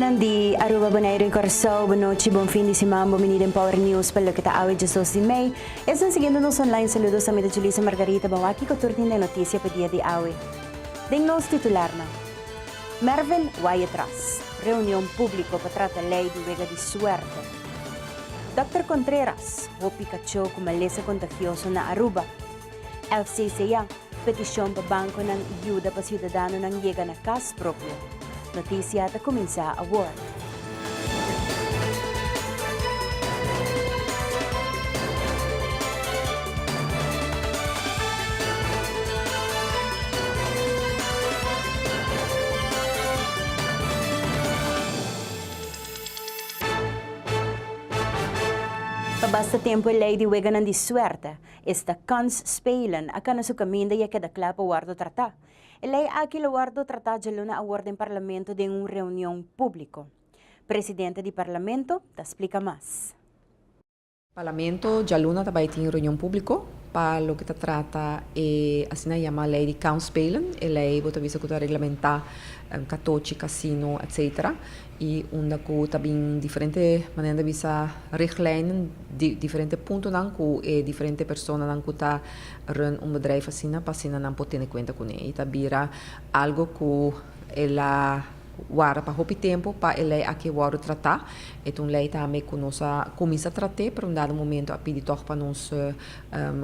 Doon di Aruba Bonaire em Coração, boa noite, bom fim de semana, bom menino em Power News, pelo que está a hoje, 12 de maio. Estão seguindo nos online, saludos a minha Julissa Margarita, bom aqui com turno de notícia para dia de hoje. Den nos titular na Mervin vai atrás, reunião pública para tratar a lei de vega de suerte. Dr. Contreras, o Pikachu com maleza contagioso na Aruba. FCCA, petição para banco ng ajuda para cidadano ng llega na casa próprio. Notícia at comienza a war. Basta tempo lei di weganan di suerte, esta kans spelen akan su caminda ya kada klapa wardo trata. Lei aqui lo wardo trata jaluna award em parlamento de uma reunião público. Presidente di parlamento te explica mais. Parlamento jaluna também tem reunião público para lo que se trata assim na chama lei de countspelen, a lei bota visa que regulamentar catoche, casino, etc. E onde que também diferente maneira de visa richtlijnen, diferente pontos nan que diferente pessoas nan que tá run bedrijf assim para assim nan pode ter conta com ele. E tabira algo que ela wara para hopi tempo para ele aqui wara tratar. Então lei também que nós começa a tratar para um dado momento a pedir toch para nós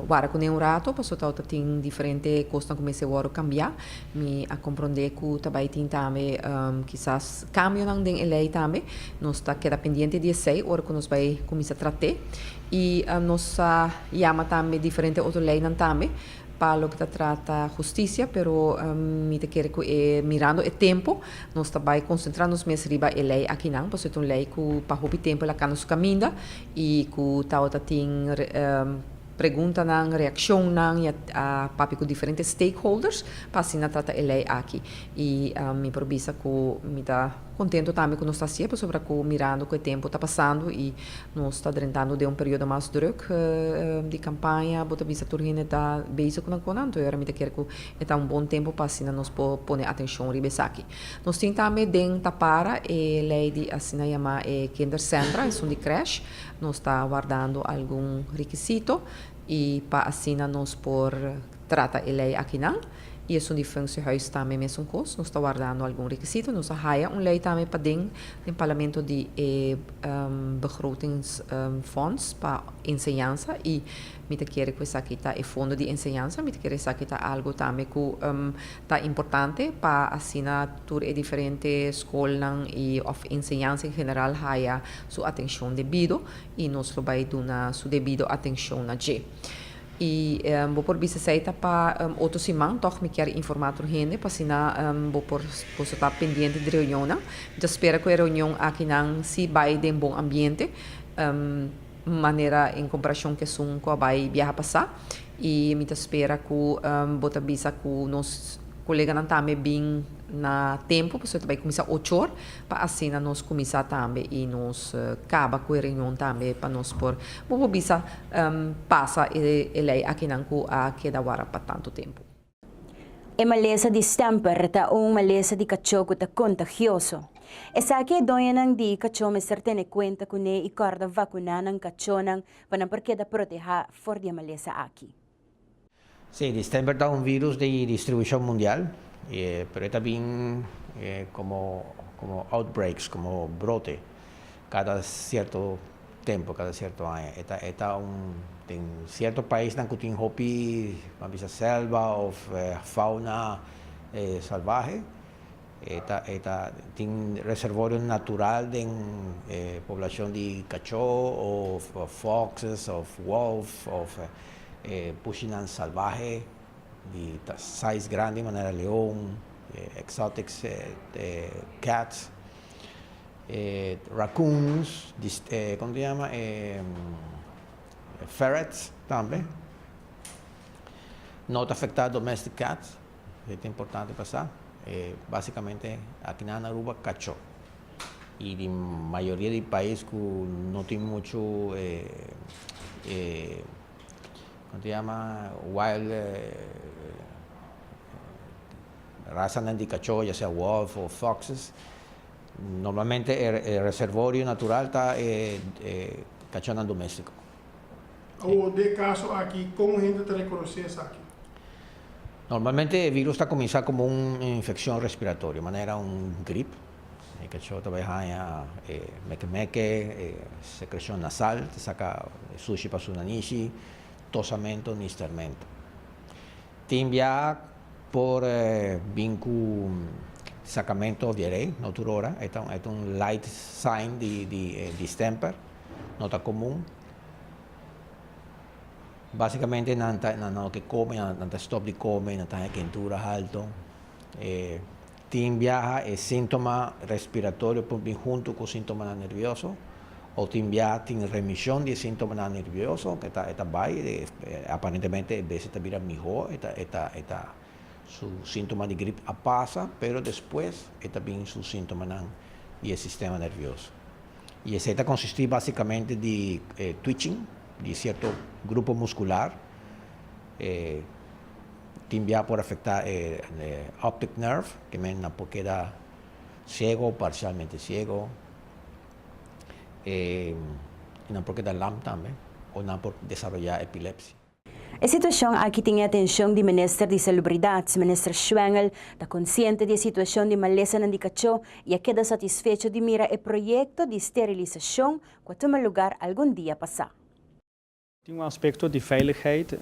wara com um rato para só tá tem diferente coisa começa a wara cambiar. Me a compreender que também tem também quizás cambio não tem lei também. Nós está queda pendiente de sei hora que nós vai começar a tratar e nós chama também diferente outra lei não também. Para lo que se trata justicia, pero me te quiere que mirando el tiempo, nos está concentrando más arriba en ley aquí não, pues es una ley que para o tempo la can nos caminda y que tauta tin pergunta nang reação nang a papi com diferentes stakeholders para assim trata a lei aqui e me provisa que me tá contento também com nós está sempre sobre que mirando que o tempo está passando e nós está entrando de período mais druk de campanha bota visa turgine está bezig com então eu me quero que é bom tempo para assim nós pôr atenção ribes aqui nós tem também dentro para a lei de assim chama kindercentra é de creche nós está guardando algum requisito e para assim nós por trata a lei aqui não e é um functionhuis também mesmo coisa nós está guardando algum requisito nós haya lei também para dentro do parlamento de begrotingsfonds para enseñança e me te quer que isso aqui está o fundo de enseñança me te quer isso aqui está algo também que está importante para assim tur e diferente escolas e of enseñança em geral haya sua atenção devido e nós vai dar sua devida atenção na G. E vou por bicicleta para outro semana, toch me quero informar por gente, para assim vou por estar pendente de reunião. Já espero que a reunião aqui não se vai de bom ambiente, maneira em comparação que são que vai viajar passar. E me espera que vou te avisar que nós colega não também bem na tempo, porque vai começar 8 horas, para assim nós começar também e nós acaba com a reunião também para nós por vou bisa passa e lei aqui não a queda hora para tanto tempo. A maleza de stamper ta maleza de cachorro ta contagioso. Essa aqui é doia nang di cachorro me certene conta com ne e corda vacuna nang cachorro nang para porque da proteger for de maleza aqui. Sí, distemper da un virus de distribución mundial, pero también como outbreaks, como brote, cada cierto tiempo, cada cierto año. En cierto país que tiene hopi, selva o fauna salvaje, tiene reservorio natural de población de cachorro, o foxes, o wolf, o Pushinan salvaje, de size grande, manera león, exotic cats, raccoons, ¿cómo se llama? Ferrets también. No te afecta domestic cats, es importante pasar. Básicamente, aquí en Aruba, cachorro. Y la mayoría del país que no tiene mucho ¿cómo se llama? Wild raza de cachorro, ya sea wolf o foxes, Normalmente el reservorio natural está cachona doméstico. Ou de caso aqui, como a gente te reconhece aqui? Normalmente el virus está comienza como una infección respiratoria, de manera un grip. El cachorro te va a meque, secreción nasal, te saca sushi para su nanishi, tosamento, nistamento. Timbia por vinku sacamento diarrea, no turora, es un light sign de distemper, nota común. Basicamente no que come, no stop de come, no tiene quentura alto. Timbia es síntoma respiratorio junto con síntoma nervioso. O timbia tiene remisión de síntomas nerviosos, que está bien, aparentemente a veces está mejor, su síntoma de gripe pasa, pero después está bien su síntoma del sistema nervioso. Y ese consiste básicamente de twitching de cierto grupo muscular. Timbia por afectar el optic nerve, que no queda ciego, parcialmente ciego. Não porque da LAM também, ou não por desarrollar epilepsia. A situação aqui tem a atenção do Ministro de Salubridade, Ministro Schwengel, está consciente da situação de maleza na Dicacho e queda satisfeito de mirar o projeto de esterilização que toma lugar algum dia passado. Tem aspecto de veiligheid,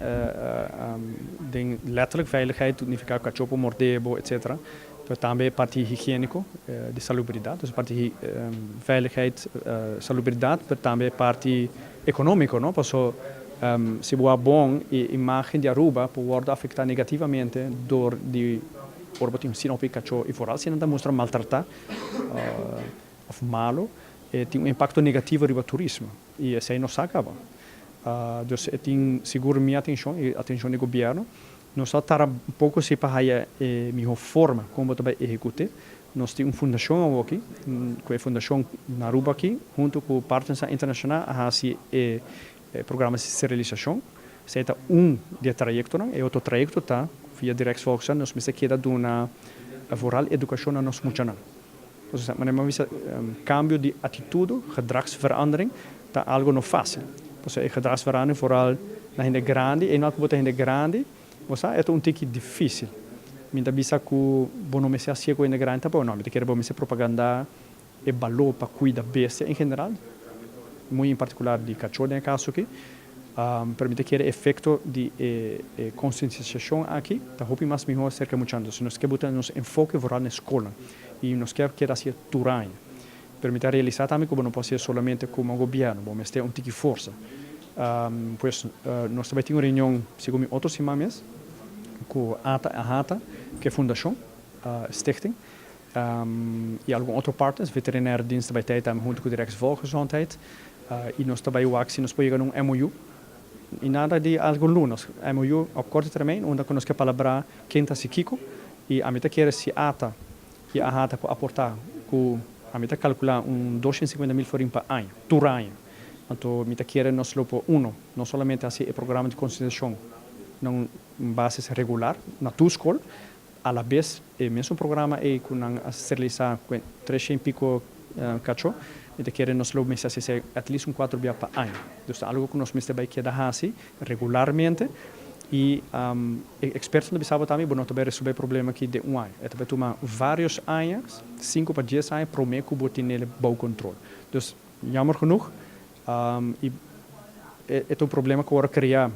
letterlijk veiligheid, significa cachopo, mordebo, etc. Maar também parte higiênico, de salubridade, dus parte veiligheid, salubridade, maar também parte econômico, não? Porque se boa bom a imagem de Aruba pode afetar negativamente door die bijvoorbeeld zien op een cachorro e vooral se não mostra maltratar of malo, tem impacto negativo sobre o turismo e isso aí não se acaba. Dus tem seguro minha atenção e atenção do governo. Nós estamos pouco se para a melhor forma como também executar. Nós temos uma fundação aqui, que é a fundação na Aruba aqui, junto com partners internacionais, a fazer programa de esterilização. Se é de trajeto, e outro trajeto está via Directsvolksland, nós precisamos queda de uma vooral educação na nossa muchanan. Então, mas cambio de atitude, gedragsverandering, está algo não fácil. Então, gedragsverandering vooral na gente grande, e não é gente grande, você é um tique difícil. Minha bisa que não me se assim com gente grande, tá bom, não, me quer bom me se propaganda e valor para cuidar bestia em geral, muito em particular de cachorro no caso aqui, permite que o efeito de conscientização aqui, tá hopi mais melhor cerca muito antes. Nós queremos botar nos enfoque vooral na escola e nós queremos que assim turanha. Permite realizar também como não pode ser somente como o governo, vamos ter tique força. Pues nós também temos uma reunião, segundo outras semanas, com a ATA, que é a fundação, stichting, e alguns outros partners, veterinário dienst bij tijd, junto com o Directsvolksgezondheid, e nós também o AXI, nós podemos um MOU, e nada de algo lunas, MOU a curto termino, onde nós queremos falar quem está se Kiko, e a meta quer se ATA, e a ATA pode aportar, a meta calcular 250.000 forinhos por ano, por ano. Então, meta quer nós lopo não somente assim o programa de conscientização, não base regular na tua escola, a la vez o mesmo programa é com a esterilizar com 300 e pico cachorro, meta quer nós lopo mesa se at least 4 dias por ano. Então, algo que nós mesta vai quedar assim regularmente e expertos não sabem também, não também resolver problema aqui de ano. É também tomar vários anos, 5 para 10 anos, para o meio que botar nele bom controle. Então, jammer genoeg. E é um problema que agora criar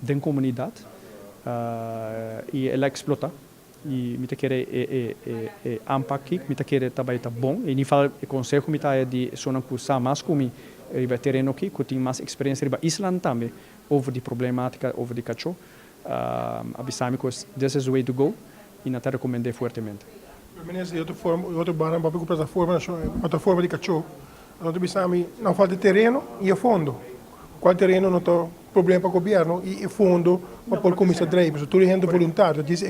dentro da comunidade e ela explota e me quer aqui me quer também tá bom e nem fala o conselho me é de só não custa mais como riba terreno aqui que tem mais experiência riba Islândia também over de problemática over de cachorro avisar-me que this is the way to go e não te recomendei fortemente. Ministro, outra barra para a plataforma de cachorro. Nós precisamos, não falta terreno e fundo. Qual terreno não tem problema para o governo e fundo para pôr comida drive. Tudo é voluntário. Diz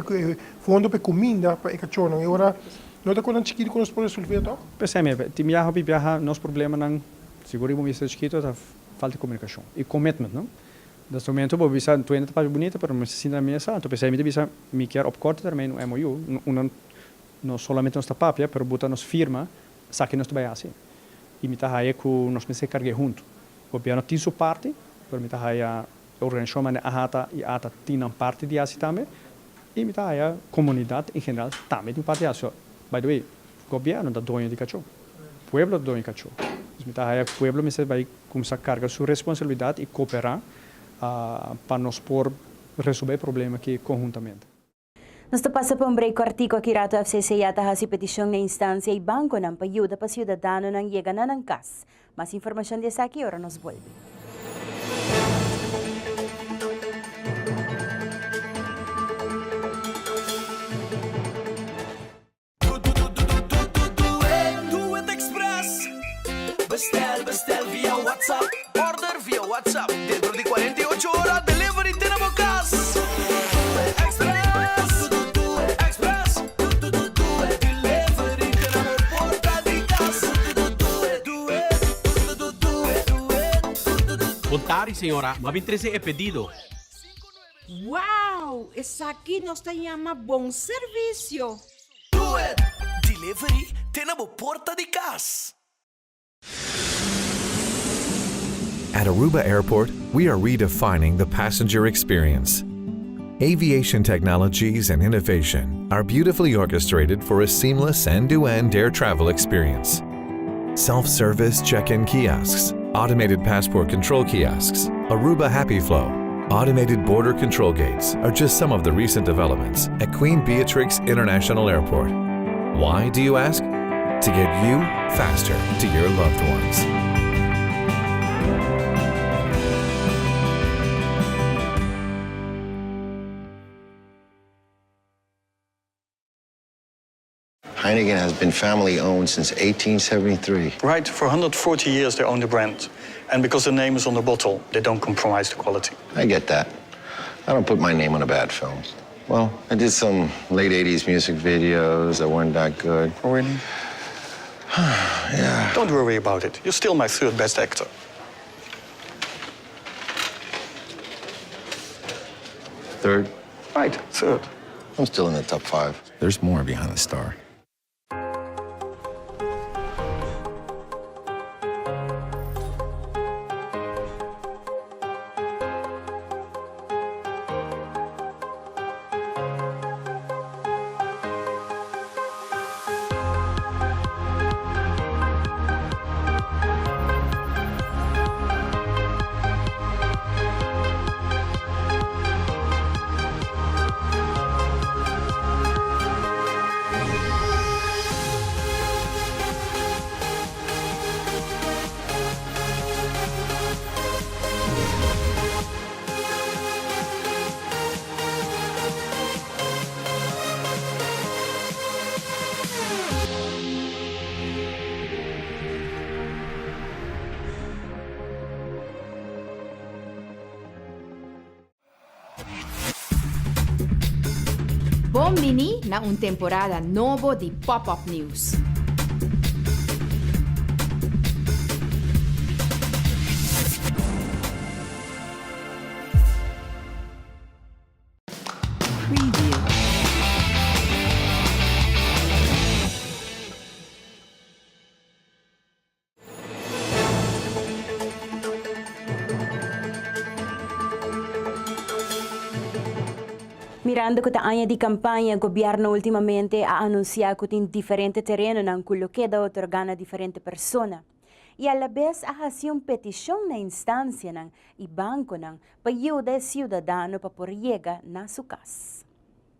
fundo para comida para o cachorro. E agora, não está com um chiquito que nós podemos resolver, não? Percebe, tem viajar, nosso problema não, seguro que você chiquito, é falta de comunicação e commitment, não? Nesse momento, vou pensar, tu ainda está bonita, mas não se sinta na minha sala. Tu percebe, me quer op corto termino MOU, não somente nossa papia, mas botar nos firma saque nós trabalhar assim. E me tahaia que nós me se carregue junto. O governo tem sua parte, para me tahaia a organização mas a hata e a ata tinham parte de assim também. E me tahaia a comunidade em geral também tem parte de assim. By the way, o governo da dono de cachorro, o pueblo da dono de cachorro. Me tahaia o pueblo me se vai começar a carregar sua responsabilidade e cooperar para nós por resolver o problema aqui conjuntamente. Nós passa por break artigo aqui rato FCC yata hasi petisyong na instansya ay bangko ng payuda pa ciudadano ng yegana ng kas. Mas informasyon din sa aquí, ora nos vuelve. Do it Express. Bestel via WhatsApp. Order via WhatsApp. Dentro de 48 horas, delivery tenemos casa. Contare, senhora, ma 13 é pedido. ¡Wow! Esa aquí nos te llama buen servicio. Do it. Delivery tenemos porta de casa. At Aruba Airport, we are redefining the passenger experience. Aviation technologies and innovation are beautifully orchestrated for a seamless end-to-end air travel experience. Self-service check-in kiosks, automated passport control kiosks, Aruba Happy Flow, automated border control gates are just some of the recent developments at Queen Beatrix International Airport. Why, do you ask? To get you faster to your loved ones. Heineken has been family-owned since 1873. Right, for 140 years they own the brand. And because the name is on the bottle, they don't compromise the quality. I get that. I don't put my name on a bad film. Well, I did some late 80s music videos that weren't that good. Oh, really? Yeah. Don't worry about it. You're still my third best actor. Third, Right, third. I'm still in the top 5. There's more behind the star. Bom-vindo na temporada novo de Pop-Up News. Preview. Mirando ko taanya di kampanya, gobyerno ultimamente ha anunciado in differente terreno ng culo queda otorgana differente persona. E a la vez ha sido petición na instancia ng ibanco ng payuda ciudadano para por llegar na su casa.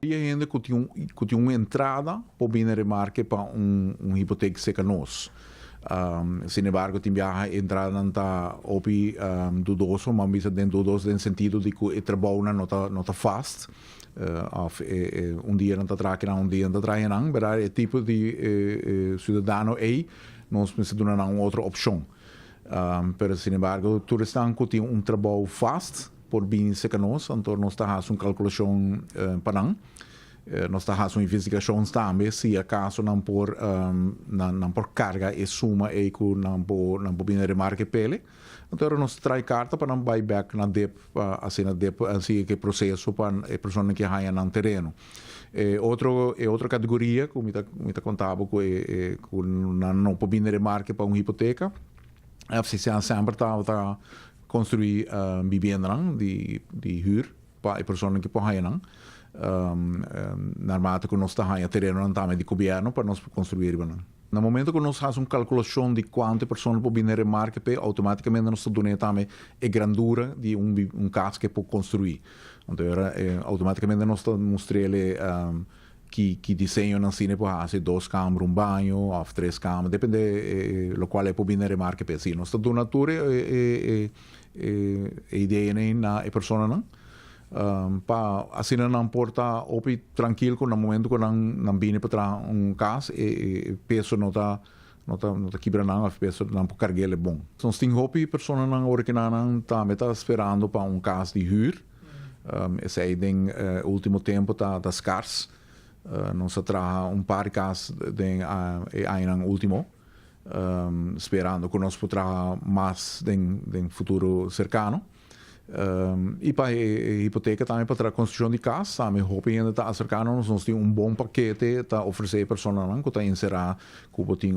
E ainda que tinha uma entrada para vir remarque para hipoteca secanoso. Sin embargo, tinha a entrada nanta opi dudoso, mas bisa den dudoso no sentido de que o trabalho não tá fast. Dia não tá trabalhando, dia não tá trabalhando, mas é tipo de cidadão aí, nós precisamos de uma outra opção. Pero, sin embargo, todos estão que tem trabalho fast por vir secanoso, então nós estamos fazendo uma calculação para não. nós estamos fazendo investigações também, se acaso não por carga e suma e que não por bem remarque pele. Então, nós traz carta para não buyback na DEP, assim que processo para a pessoa que ganha no terreno. Outra categoria, como eu contava, que não pode bem remarque para uma hipoteca, a FCC sempre está construir vivenda de huur para a pessoa que pode ganhar. Normalmente, que nós estamos ganhando terreno também de governo para nós construir. No momento que nós fazemos uma calculação de quantas pessoas podem remarque, automaticamente nós estamos também a grandura de casa que pode construir. Então, automaticamente nós mostramos que desenho não se pode fazer 2 câmaras, um banho, ou 3 câmaras, depende do qual é pode remarque. Sim, nós estamos natura ideia na pessoa não. Assim não importa opi tranquilo no momento que não viene para casa e peso não está quebra não, peso não pode carregar é bom. Então tem opi pessoa não hora que não está esperando para casa de huur. Esse aí tem último tempo está escasso. Não se traz par de casas aí no último. Esperando que nós possamos mais em futuro cercano. E para a hipoteca também para a construção de casa, também ainda está acercando, nós temos bom paquete para oferecer a pessoa que está inserida, que tem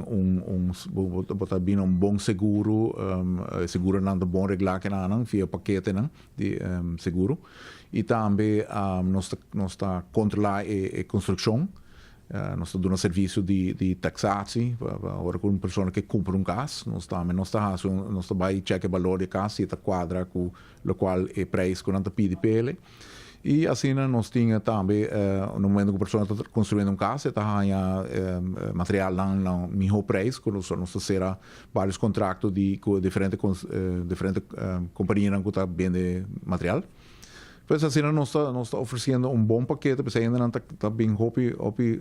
um bom seguro, seguro não é bom regular que não, via paquete de seguro. E também nós está controlando a construção. Nós estamos dando serviço de taxação para uma pessoa que compra casa. Nós estamos checar o valor da casa e a quadra com o qual é preço que não pede para ele. E assim nós temos também, no momento que a pessoa está construindo uma casa, está ganhando material no mesmo preço, que nós temos vários contratos com diferentes companhias que estão vendendo material. Pois assim, nós estamos oferecendo bom paquete, porque ainda não está bem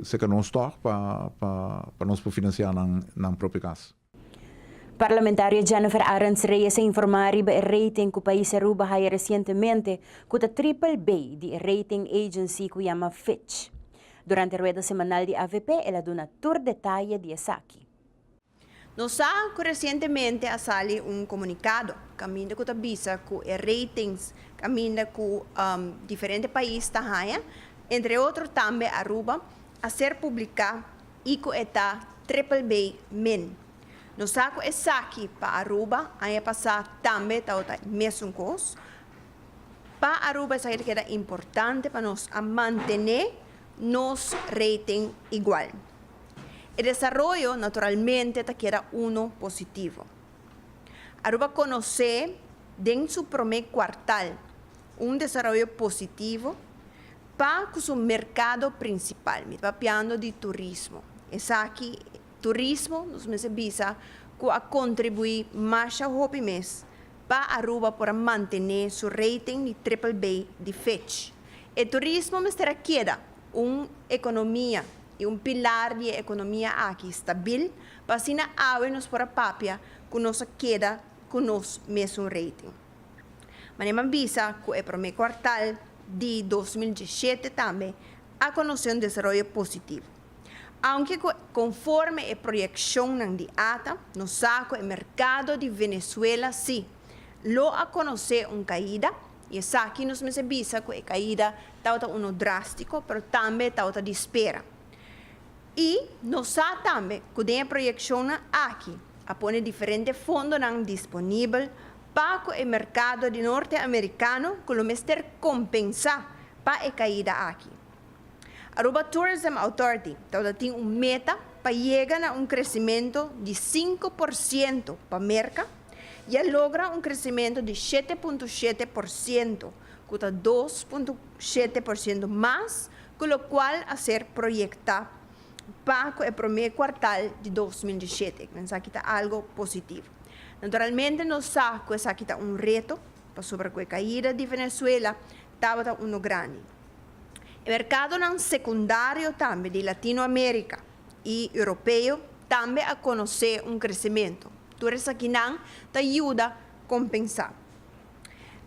se que não está para nós financiar na própria casa. Parlamentaria Jennifer Arends Reyes informar sobre o rating que o país Aruba haya recentemente com a Triple B, de rating agency que chama Fitch. Durante a rueda semanal de AVP, ela deu um tour detalhe de Esaki. Nos ha recientemente salido un comunicado caminda con avisa que el ratings caminda con diferentes países tahaya, entre otros también Aruba, a ser publicado y que está triple B min. Nos ha aquí para Aruba, haya pasado también tauta mesmo cos. Para Aruba es que era importante para nos a mantener nos rating igual. El desarrollo, naturalmente, queda uno positivo. Aruba conoce, en su primer cuartal, un desarrollo positivo para su mercado principal. Me está hablando de turismo. Es aquí, turismo, nos me visa que a contribuir más a mes para Aruba para mantener su rating de triple B de Fitch. El turismo me estará queda una economía y un pilar de economía aquí estabil, para así nos para papia que nos queda con nos mesmo rating. Manema visa que el primer cuartal de 2017 también ha conocido un desarrollo positivo. Aunque conforme a proyección de ATA, nos saca el mercado de Venezuela sí, lo ha conocido una caída, y aquí nos visa que la caída está uno drástico, pero también está de espera. Y nos ha también que la proyección aquí a poner diferentes fondos disponibles para el mercado de norteamericano que lo mejor compensa para la caída aquí. Aruba Tourism Authority tiene una meta para llegar a un crecimiento de 5% para Merca y logra un crecimiento de 7.7%, que está 2.7% más, con lo cual hacer proyectar para el primer cuartal de 2017. Pensar que está algo positivo. Naturalmente, nos sabe que está un reto para sobre la caída de Venezuela, estaba uno grande. El mercado secundario también de Latinoamérica y europeo también a conocer un crecimiento. Tú eres aquí te ayuda a compensar.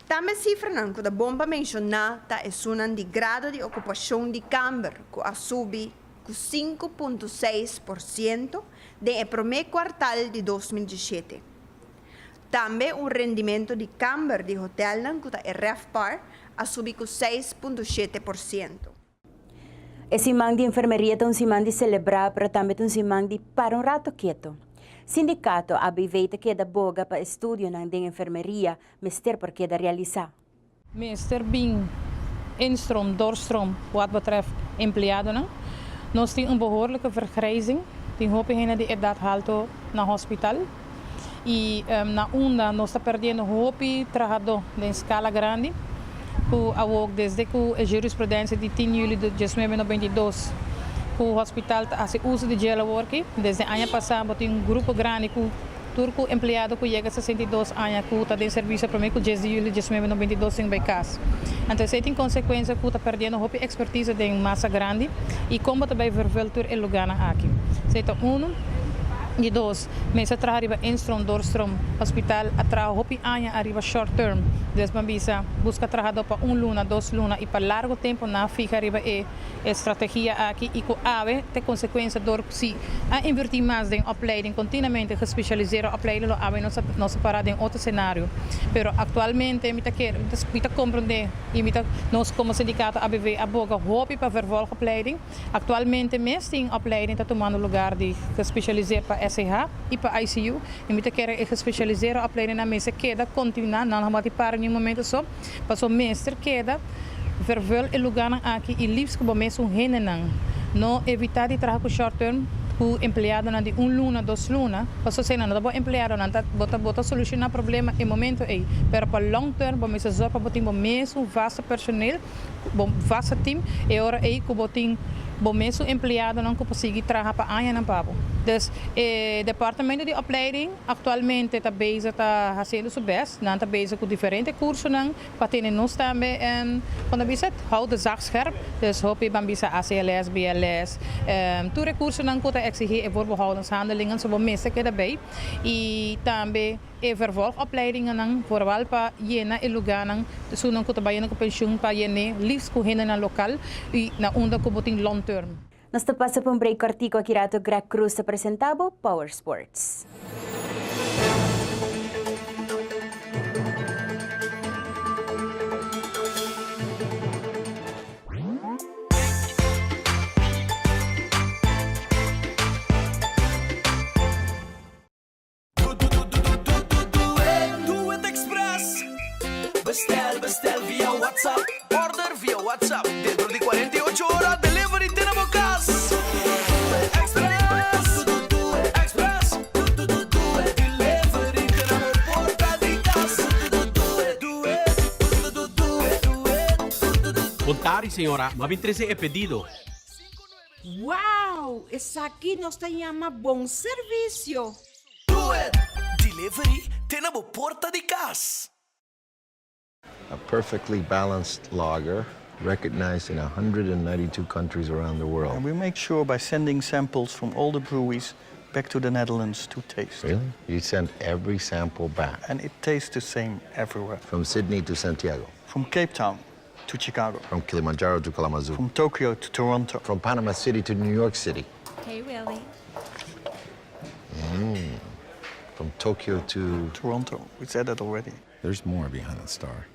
Também cifra não que a bomba mencionar tá é sunan de grado de ocupação de câmara que a subir com 5,6% de primeiro quartal de 2017. Também rendimento de câmara de hotel que é RevPAR a subir com 6,7%. Esse simang de enfermeria é simang de celebrar, mas também simang de para rato quieto. Sindicato abiveita que da boga para estudo ng enfermeria, mister por que da realizar. Meester Bing, instroom, doorstroom, wat betreft empleados. Nós temos behoorlijke vergrijzing. Tem hoop de edad alto na hospital. E na onda nós está perdendo hoop trabalhador em escala grande. Desde que a jurisprudência de 10 julho de 2022, o hospital faz uso de teleworking. Desde o ano passado, tem grupo grande que turco empleado que chega a 62 anos que está em serviço para mim que 10 de julho de 2022 em casa. Então, isso tem consequência que está perdendo a expertise de massa grande e como também verveltur o lugar aqui. Então, e dois, mas arriba instroom, doorstroom, hospital, arriba short term. Desde busca trabalhador para luna, 2 lunas e para largo tempo na fica arriba estratégia aqui e com ave tem consequência door se a invertir mais em opleiding continuamente especializar opleiding ave não se parar em outro cenário. Pero atualmente me tá compreender e nós como sindicato ABV aboga hope para vervolgen opleiding. Atualmente mesmo opleiding está tomando lugar de especializar para SH e para ICU e me quer especializar opleiding na mesa queda continuar não vamos parar em momento só passou mestre queda vervel e lugar aqui e liefst como mesmo henenang não evitar de trabalhar com short term o empleado na de luna, 2 lunas passou sendo não bom empleado não bota solucionar problema em momento aí pero para long term bom mesmo só para botar mesmo vasto personal bom vasto team e ora aí que botin bom mesmo empleado não conseguir trabalhar para aia na papo. Dus departamento de opleiding atualmente está bezig está fazendo seu best, não está bezig com diferentes cursos não, para ter nós também quando bisa houdt de zaak scherp, dus hoop je bisa ACLS, BLS, toere cursos não que exigir e voorbehoudenshandelingen, zo meeste que daarbij, e também vervolgopleidingen não, vooral para jena e lugar não, so não que trabalhando com pensioen para jene, liefst com jena na local e na onda que botin long term. Nós passa por break cortico aqui rato Greg Cruz apresentado Power Sports. Do it Express. Bestel via WhatsApp. Order via WhatsApp. Dentro de 48 horas, delivery tenemos casa. Express. Express. Delivery tenemos porta de casa. Contari, senhora, mas 13 é pedido. Uau! Esse aqui nos chama bom serviço. Do it. Delivery tenemos porta de casa. A perfectly balanced lager recognized in 192 countries around the world. And we make sure by sending samples from all the breweries back to the Netherlands to taste. Really? You send every sample back? And it tastes the same everywhere. From Sydney to Santiago? From Cape Town to Chicago. From Kilimanjaro to Kalamazoo? From Tokyo to Toronto. From Panama City to New York City? Hey, Willie. From Tokyo to... Toronto. We said that already. There's more behind the star.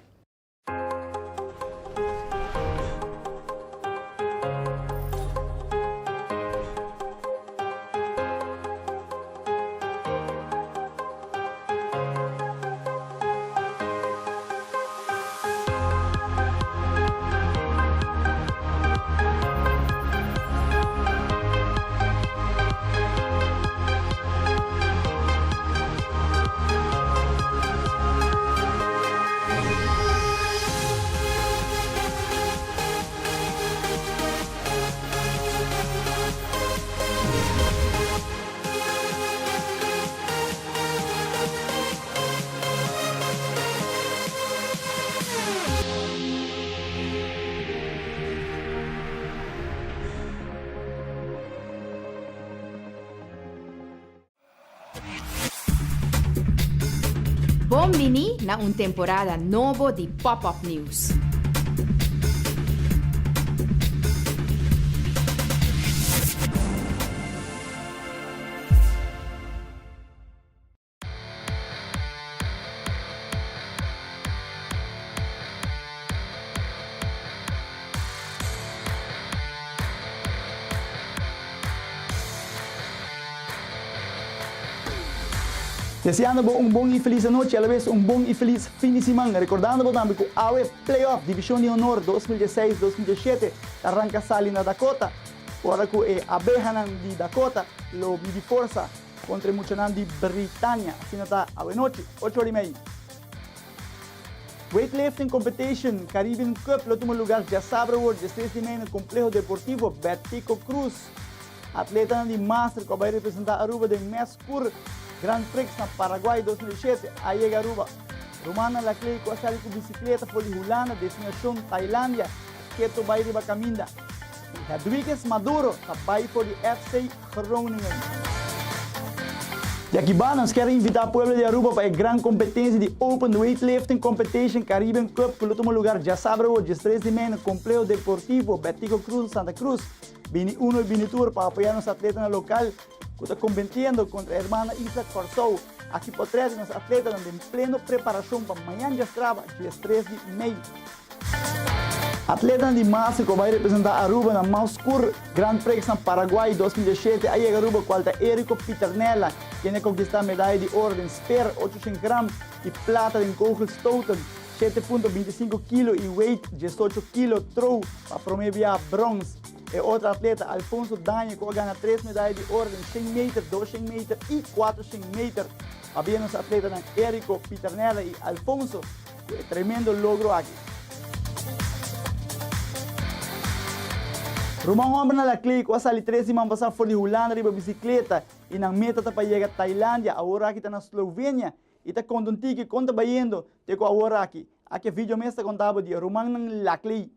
Bem-vindo na temporada nova de Pop-Up News. Deseando bom e feliz noite, a la vez bom e feliz fim de semana. Recordando também que o AWE Playoff División de Honor 2016-2017 arranca sali na Dakota. Agora que é Abehanan de Dakota, lo midi força contra Muchanan de Britânia. Assim está a noite, 8h30. Weightlifting Competition, Caribbean Cup, lo último lugar, já sabe o 3 de maio no Complejo Deportivo Bertico Cruz. Atleta de Master que vai representar Aruba de Mescur. Grand Prix na Paraguay 2007, aí chega Aruba. Romana Laclay com a série com bicicleta foi de Hulana, destinação Tailândia, Keto vai riba caminda. Hedwiges Maduro, vai for de FC Groningen. E aqui nós queremos invitar o povo de Aruba para a grande competência de Open Weightlifting Competition Caribbean Cup, que no último lugar já sabe hoje, 3 de maio no Complexo Deportivo Bertico Cruz, Santa Cruz. Vini 1 e Vini Tour para apoiar os atletas no local. Está competindo contra a irmã Isla Corsou. Aqui por trás, os atletas estão em plena preparação para amanhã já estrava, dia 3 de maio. Atleta de Master que vai representar Aruba na Mauscur Grand Prix na Paraguay 2017. Aí é Aruba qual é Érico Piternella, que vai conquistar a medalha de ordem Spear 800 gramas e prata em Kogelstoten 7,25 kg e weight 18 kg throw para promover bronze. E outro atleta, Alfonso Danha, que ganha 3 medalhas de ordem, 100 metros, 200 metros e 400 metros. Havia nos atletas Érico Piternella e Alfonso, que é tremendo logro aqui. Romão homem na Laclay, que sali 3 semanas passar fora de Holanda, riba bicicleta, e na meta para chegar a Tailândia, agora aqui está na Eslovênia, e está com um tique, conta baiendo, te com agora aqui. Aqui é vídeo mesmo contava de Romão na Laclay.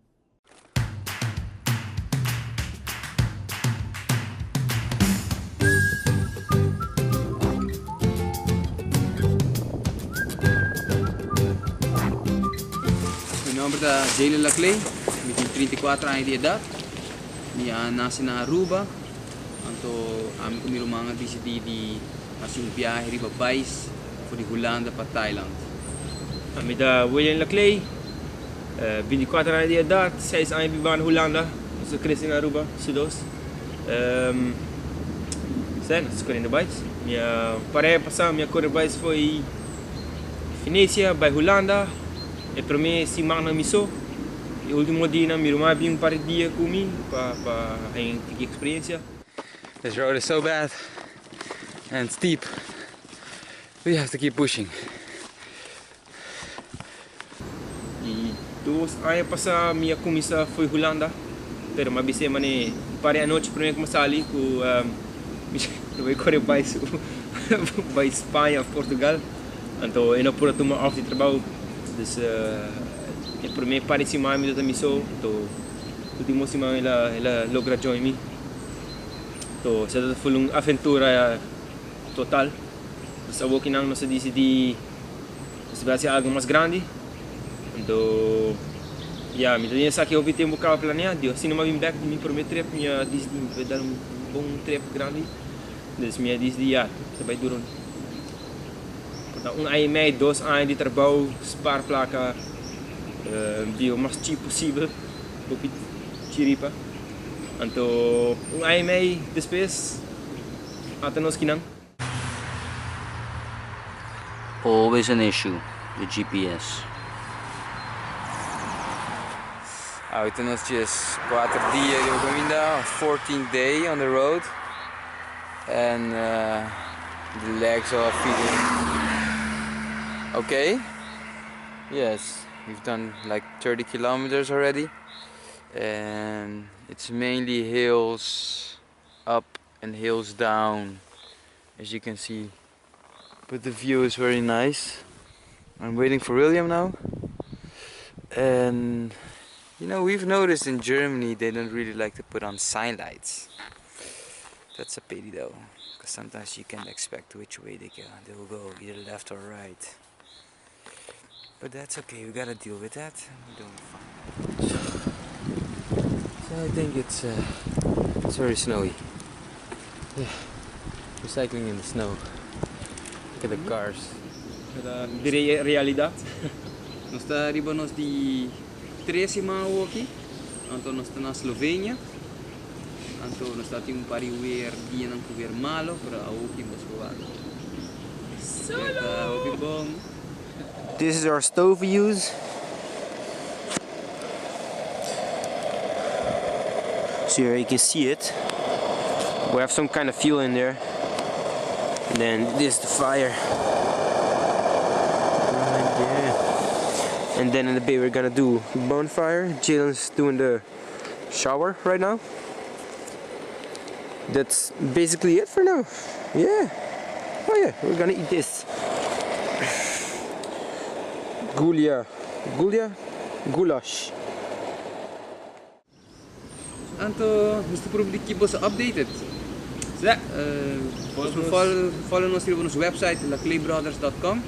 Meu nome é Jalen Laclay, eu tenho 34 anos de idade. Eu nasci na Aruba, então eu comi uma decidi de fazer viagem para o país, de Holanda para Tailândia. Eu sou William Laclay, 24 anos de idade, 6 anos vivo na Holanda, eu cresci na Aruba, Sudos. Sério, estou correndo país. Minha corrida país foi Venecia, para Holanda. E para mim, se mana miso, e o último dia na minha irmã vinha para dia comigo para ter experiência. This road is so bad and steep. We have to keep pushing. E 2 anos passar minha comissão foi Holanda, pero uma vez semana para a noite para mim começar ali com não vai correr para Espanha, Portugal, então eu não pude tomar off de trabalho. Dus para mim parece mais me da missão, então última semana ela logra join me, então se foi uma aventura total. Então eu que não se decidi se vai ser algo mais grande, então me tinha só que eu vi tempo que eu planeado, assim não me vim back de mim para meu trip, minha decidi vai dar bom trip grande, dus minha decidi vai durar. Um ano e meio, 2 anos de trabalho, spaarplaca, o mais cheap possível, para Chiripa. Então, um ano e meio depois, até nós que não. Always an issue, the GPS. Hoje nós dias 4 dias de caminhada, 14th day on the road, and the legs are feeling okay. Yes, we've done like 30 kilometers already, and it's mainly hills up and hills down, as you can see, but the view is very nice. I'm waiting for William now, and you know, we've noticed in Germany they don't really like to put on sign lights. That's a pity though, because sometimes you can't expect which way they will go, either left or right. But that's okay, we gotta deal with that. We're doing fine. So I think it's very snowy. Yeah, we're cycling in the snow. Look at the cars. De realidad. Nós está arriba nós de 13 aqui. Então nós está na Slovenia. Então nós está tem pari weer dia nang weer malo para aqui mas provar. Solo. Bom. This is our stove we use. So here you can see it. We have some kind of fuel in there. And then this is the fire. Right there. And then in the bay we're gonna do bonfire. Jalen's doing the shower right now. That's basically it for now. Yeah. Oh yeah, we're gonna eat this. Goulash. Anto, Mr. Probably keep us updated. So, follow us hier op onze website laclaybrothers.com.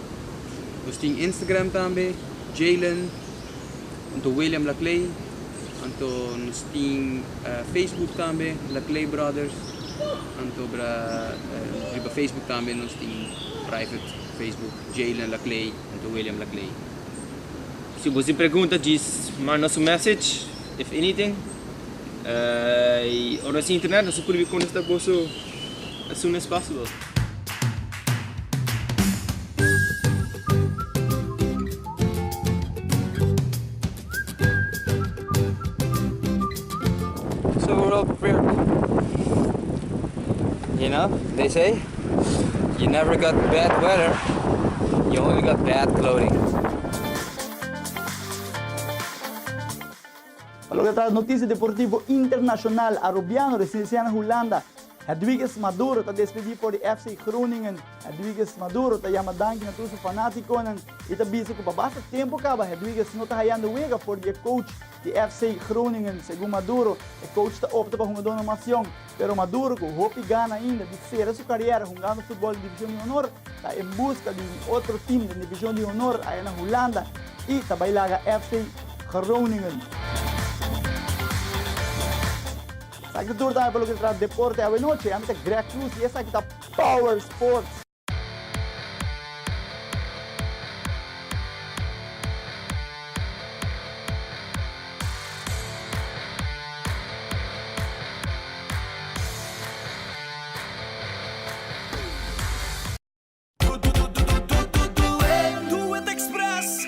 We staan Instagram também, Jalen, Anto William Laclay, Anto nos staan Facebook também, Laclay Brothers, Anto bra Facebook também nos staan private Facebook, Jalen Laclay, Anto William Laclay. Se você pergunta, diz manda nosso message, if anything. On the internet, nós podemos conectar com você as soon as possible. So we're all prepared. You know, they say, you never got bad weather, you only got bad clothing. Allora, tra notizie deportivo internacional, Arubiano, residenciando en Holanda. Hedwiges Maduro está despedido por el FC Groningen. Hedwiges Maduro está llamando a todos los fanáticos y está diciendo que basta tiempo acaba. Hedwiges no está hallando huelga por el coach de FC Groningen. Según Maduro, el coach está optando por una donación. Pero Maduro, con hope y gana ainda de ser su carrera jugando fútbol en División de Honor, está en busca de otro team de División de Honor allá en Holanda y está bailando FC Groningen. Aqui tudo também pelo que traz deporte à noite, a Greg Cruz e essa aqui tá Power Sports. Do it Express.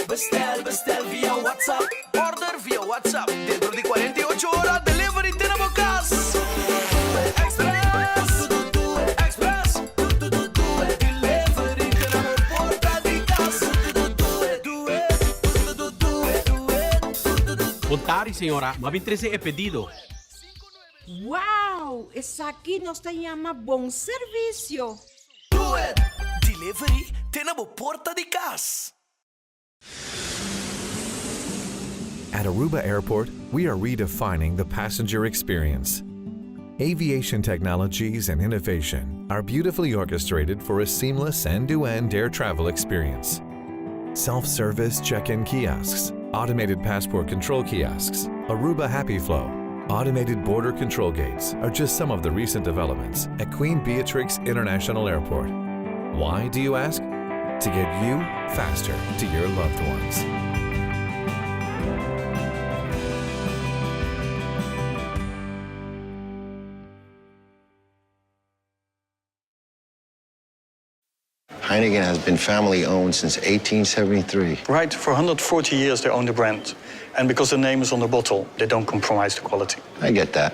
Bestel via WhatsApp. Order via WhatsApp. Dentro de 48 horas, delivery tenemos casa. Express. Express. Delivery tenemos porta de casa. Contari, senhora. Mabin 13 é pedido. Wow, essa aqui nós chama bom serviço. Do it. Delivery tenemos porta de casa. At Aruba Airport, we are redefining the passenger experience. Aviation technologies and innovation are beautifully orchestrated for a seamless end-to-end air travel experience. Self-service check-in kiosks, automated passport control kiosks, Aruba Happy Flow, automated border control gates are just some of the recent developments at Queen Beatrix International Airport. Why, do you ask? To get you faster to your loved ones. Heineken has been family owned since 1873. Right, for 140 years they own the brand. And because the name is on the bottle, they don't compromise the quality. I get that.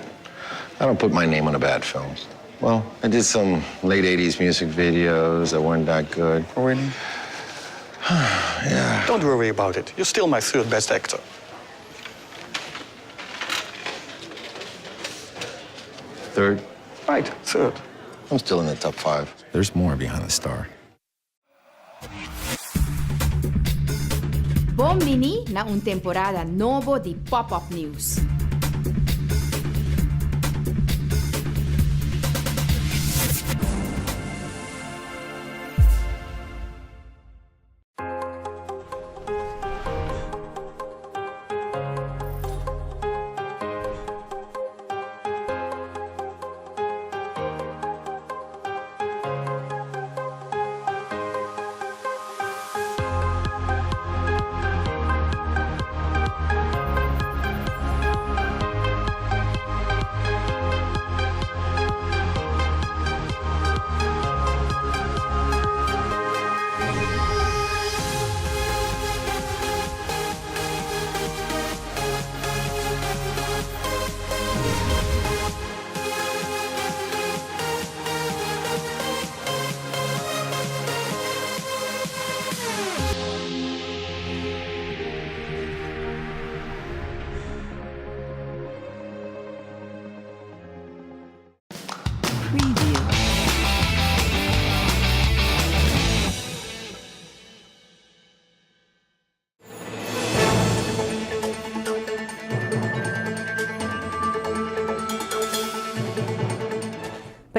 I don't put my name on a bad film. Well, I did some late 80s music videos that weren't that good. Oh, really? Yeah. Don't worry about it. You're still my third best actor. Third? Right, third. I'm still in the top 5. There's more behind the star. Bom-vindo na temporada novo de Pop-Up News.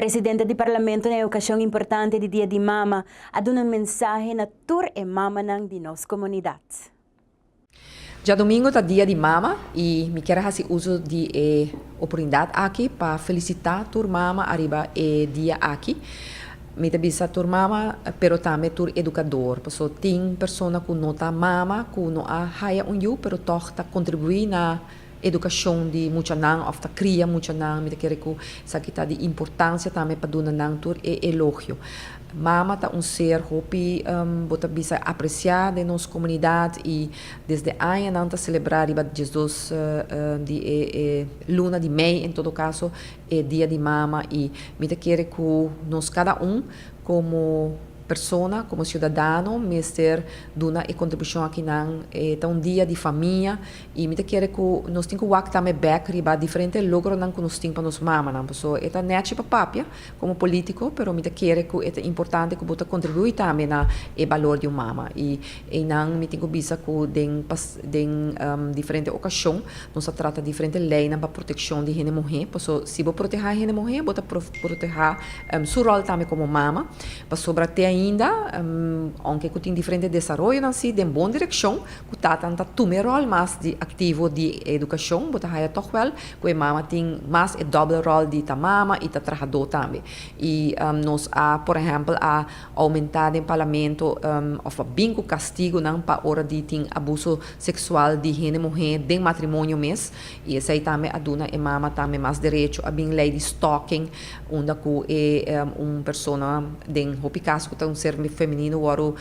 presidente do Parlamento na ocasião importante do Dia de Mama, aduna um mensagem na tur e mama nang di nossa comunidade. Já domingo tá dia de mama e me quero fazer uso de oportunidade aqui para felicitar tur mama arriba dia aqui. Me tabisa tur mama, pero também tur educador. Porque tem pessoa que não tá mama, que não a haya pero toch tá contribuir na educação de muita nang, of tá cria muita nang. Me quero que essa aqui tá de importância também para dona nang tur elogio. Mama tá ser hopi bota bisa apreciar de nossa comunidade e desde aí não tá celebrar riba Jesus de luna de mei em todo caso dia de mama e me quer que nós cada como persona, como cidadão, mister duna e contribuição aqui nang tá dia de família e me quer que nós tem que walk também back riba diferente logro nang que nós tem para nos mama nang so eta net para papia como político, pero me quer que é importante que bota contribuir também na valor de mama e nang me tem que bisa que den diferente ocasião nós trata diferente lei na para proteção de gênero mulher, so se vou proteger gênero mulher, bota proteger seu rol também como mama, para sobre ainda, aunque que tem diferente desenvolvimento assim, de boa direção, que tá tanta tume rol mais de ativo de educação, bota aí toch wel, que mama tem mais o double rol de mama e trabalhador também. E nós por exemplo, aumentar em parlamento of bem com castigo não para hora de tem abuso sexual de gênero mulher, de matrimônio mês, e essa aí também a dona e mama também mais direito a bem lei de stalking, onde que é persona de hopi caso que um ser feminino o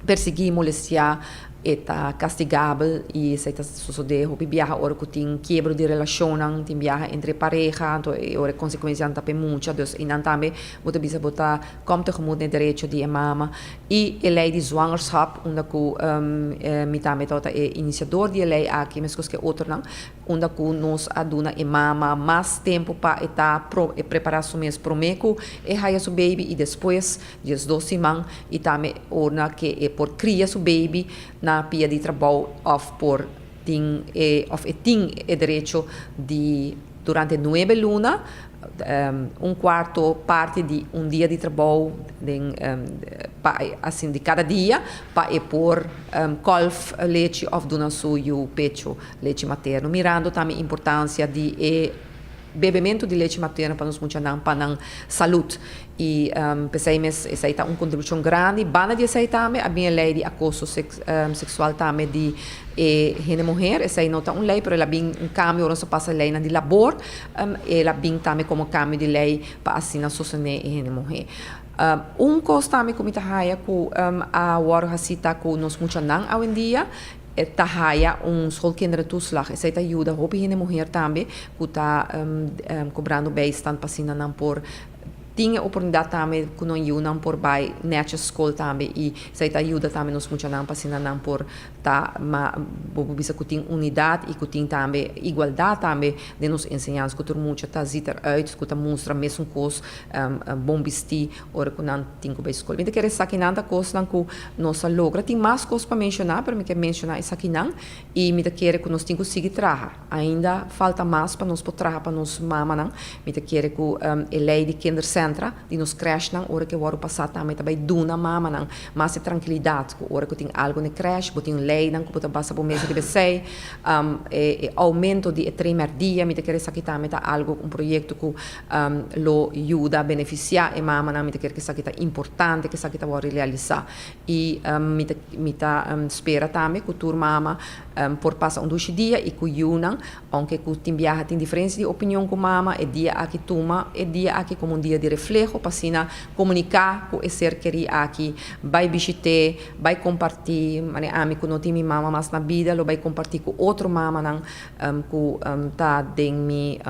perseguir, molestar eta castigável e isso está suceder hopi viaja ora que tem quebra de relação tem viaja entre pareja então ora consequência também muita dus e não também bota bisa bota como tegemoet de direito de mama e a lei de zwangerschap onde que me também tota iniciador de lei aqui mas que outro não onde que nos aduna e mama mais tempo para eta preparar su mês pro meco e haya su baby e depois dias 12 semanas e também orna que é por cria su baby na pia de trabalho of por ting direito de durante 9 lunas quarto parte de dia de trabalho assim de cada dia para por colf leite of dona suyo pecho leite materno mirando também a importância de bebimento de leite materno para nos funcionar para a saúde e pensei mas essa é uma contribuição grande bana de essa também a minha lei de acoso sexual também de gênero mulher essa aí não tá lei pero ela bem cambio não só passa lei na de labor ela bem também como cambio de lei para assim na sostener gênero mulher coisa também como tá raia com a hora hasita com nos funcionar hoje em dia tahaya schoolkinderentoeslag. Essa ajuda a roupa mulher também, que está cobrando bijstand para não por tinha oportunidade também que não iam não por vai nessa escola também e essa ajuda também nos funcionam para não por tá mas bisa que tem unidade e que tem também igualdade também de nos ensinar que todo mundo está zitter uit que tá mostra mesmo coisa bom vestir ora que não tem que ir escola. Então quero saber nada coisa não que nós logra tem mais coisas para mencionar para me quer mencionar isso aqui não e me quero que nós tem que seguir trabalhar ainda falta mais para nós poder trabalhar para nós mama não me quero que a lei de kindercentro de nos creche não hora que o ano passado também duna mama não mas é tranquilidade que hora que tem algo na creche que tem lei não que pode passar por mês de BC aumento de primeiro dia me quero saber também tá algo projeto que lo ajuda a beneficiar e mama não me quero que saber tá importante que saber tá vou realizar e me espera também que tur mama por passar 2 dias e que não aunque que tem viaja tem diferença de opinião com mama é dia aqui toma é dia aqui como dia de reflejo para assim comunicar com o ser querido aqui vai visitar vai compartilhar mane amigo não tem minha mama mas na vida lo vai compartilhar com outro mama não que tá dentro mi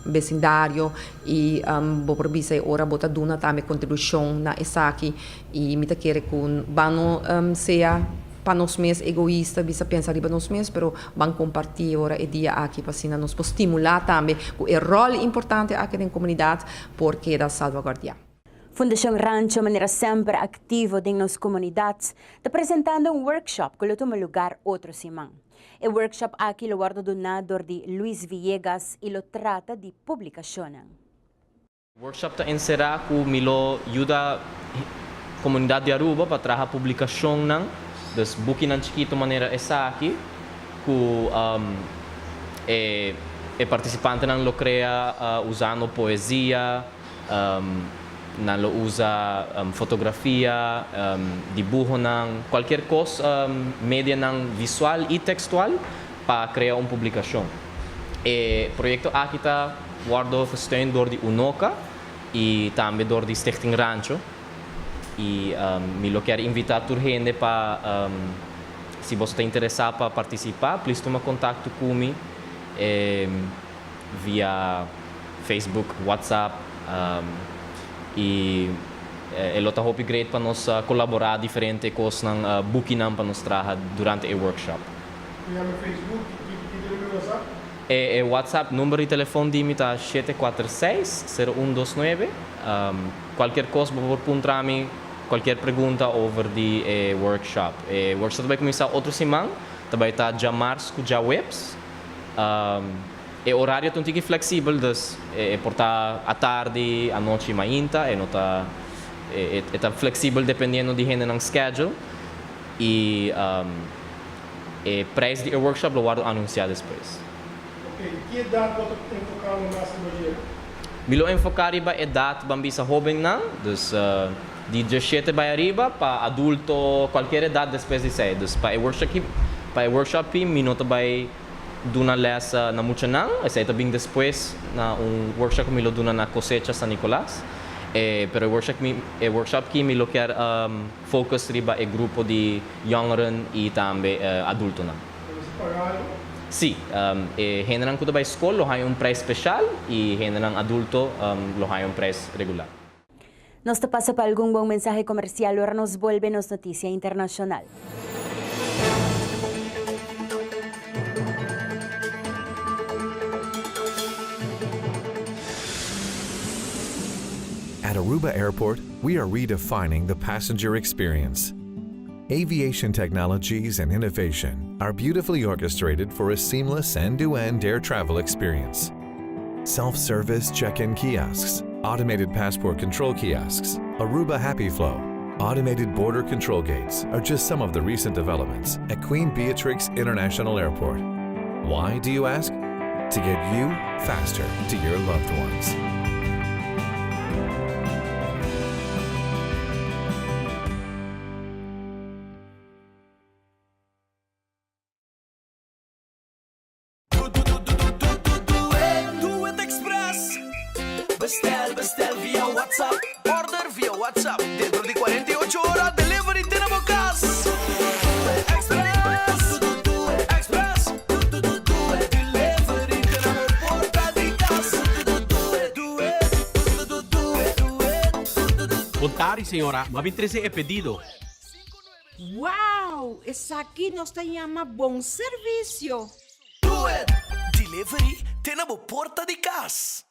vecindário e vou provisar ora bota duna também contribuição na essa aqui e me tá querer com vano seja para nós mesmos egoísta, bisa pensar riba nós mesmos, pero vão compartilhar ora e dia aqui para assim nos estimular também o rol importante aqui na comunidade porque da salvaguardia. Fundação Rancho maneira sempre ativo em nossas comunidades, está apresentando workshop que lo lugar outro semana. O workshop aqui lo guarda donador de Luis Villegas e lo trata de publicação. Workshop ta encerrar ku milo ajuda comunidade de Aruba para trazer publicação nang des buki nan chiquito maneira essa aqui ku e participante nang lo crea usando poesia nan lo usa fotografia dibujo nang qualquer coisa media nang visual e textual para criar uma publicação. E projeto aqui está guardo gesteund door die UNOCA e também door die Stichting Rancho. E me lo quero invitar a gente para se você está interessado para participar, please toma contato comigo via Facebook, WhatsApp e ela está hope great para nós colaborar diferente coisas nang booking para nós trabalhar durante o workshop. E no Facebook, que WhatsApp? E WhatsApp, número de telefone de mim está 746-0129. Qualquer coisa, por perguntar-me qualquer pergunta over the workshop. O workshop vai começar outra semana, também está já março, já webs. O horário é um pouco flexível, dus portar à tarde, à noite mainta, está flexível dependendo de gente ng schedule. E o preço do workshop lo vou anunciar depois. Que idade você tem que focar no máximo dia? Milo enfocar iba edad bambisa jovem não, dus de 17 para arriba para adulto qualquer idade depois de 6. Dus para o workshop minuto vai duna lesa na mucha não, essa é também depois na workshop milo duna na cosecha San Nicolás. Pero o workshop que milo quer focus riba e grupo de jongeren e também adulto não. Sim, generam kuda ba escola lo hay preço especial e generam adulto lo hay preço regular. Nos te pasa para algún buen mensaje comercial, ahora nos vuelve nos noticia internacional. At Aruba Airport, we are redefining the passenger experience. Aviation technologies and innovation are beautifully orchestrated for a seamless end-to-end air travel experience. Self-service check-in kiosks, automated passport control kiosks, Aruba Happy Flow, automated border control gates are just some of the recent developments at Queen Beatrix International Airport. Why, do you ask? To get you faster to your loved ones. Bestel via WhatsApp. Order via WhatsApp. Dentro di 48 ore delivery tenemos casa. Express. Express. Delivery tenemos porta di casa. Contari, señora. Mami 13 é pedido. Wow, essa aqui nos llama bom serviço. Do it. Delivery tenemos porta di casa.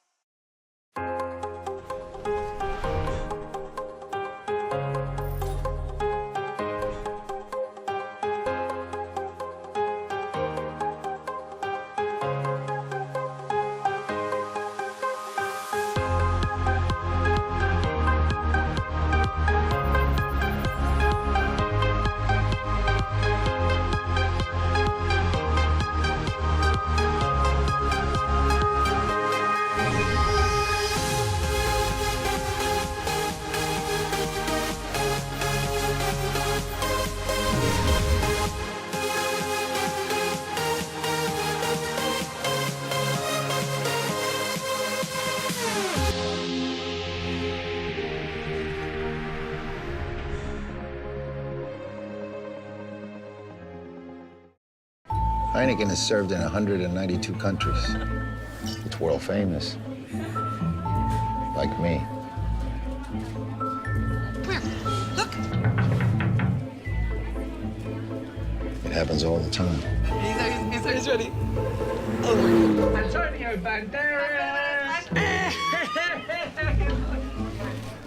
Heineken is served in 192 countries. It's world famous. Like me. Look. It happens all the time. He's ready. Antonio Banderas!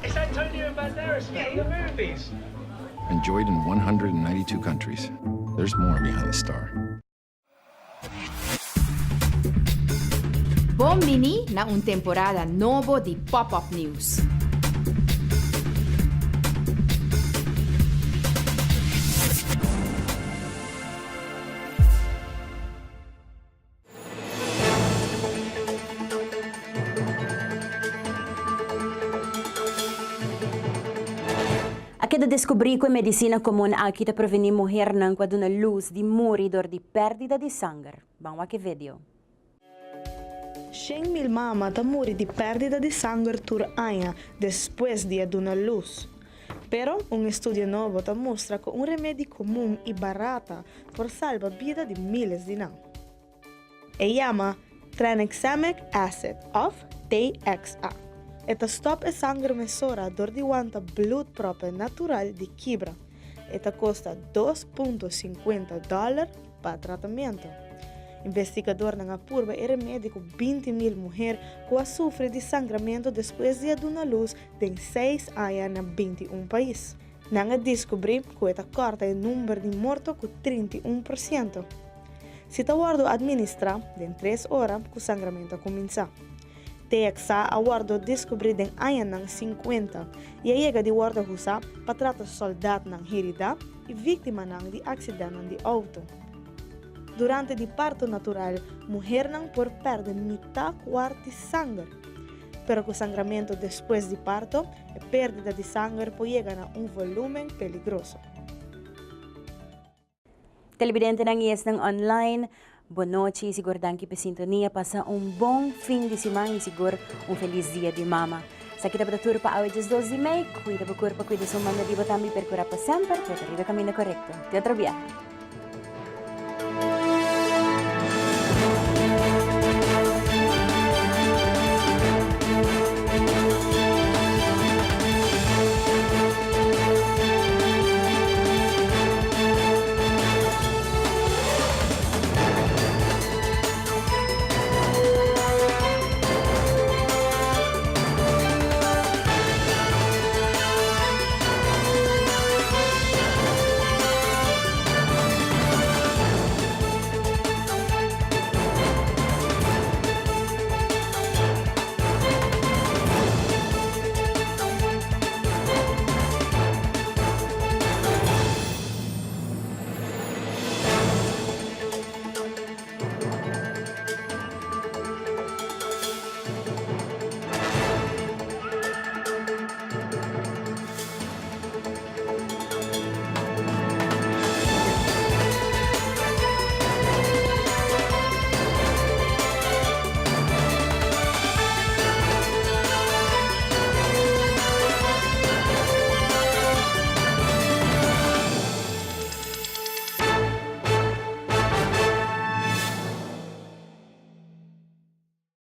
It's Antonio Banderas from the movies. Enjoyed in 192 countries. There's more behind the star. Bombini na un temporada novo di Pop-Up News. Aqui descobri que a medicina comum aqui te prevenir morrer não quando na luz de moridor de perdida de sangue. Vamos a que vídeo. 100.000 mamas ta morri di perdita di sangue tur anno después di ad una luz. Pero un studio nuovo ta mostra che un remedio comune e barato può salvare la vita di miles di nan. E chiama tranexamic acid of TXA. Eta stop e sangue mesora door di wanta bloedproppen natural di kibra. Eta costa $2.50 per trattamento. Investigador na purba e remédio 20.000 mulheres que sofrem de sangramento depois de uma luz de 6 anos na 21 países. Nanga descobri que eta corta o número de mortos com 31%. Se ta guardo administrar de 3 horas que o sangramento começa. TXA aguardo descobrir den ayan ng 50 e ayega di guardo husa patrata soldat ng herida e vítima ng di aksidente di auto. Durante di parto natural, mulher não por perder metade quarti sangue. Pero com sangramento depois de parto, a perda de sangue pode chegar a volume peligroso. Televidente ng IES ng online, boa noite, siguro danke pa sintonia, passa bom fim de semana e siguro feliz dia de mama. Sa kita patatur pa awit 12 de May, cuida po corpo, cuida sa manda di ba tambi per cura pa sempre, pero arriba kami na correcto. Teatro biyahe.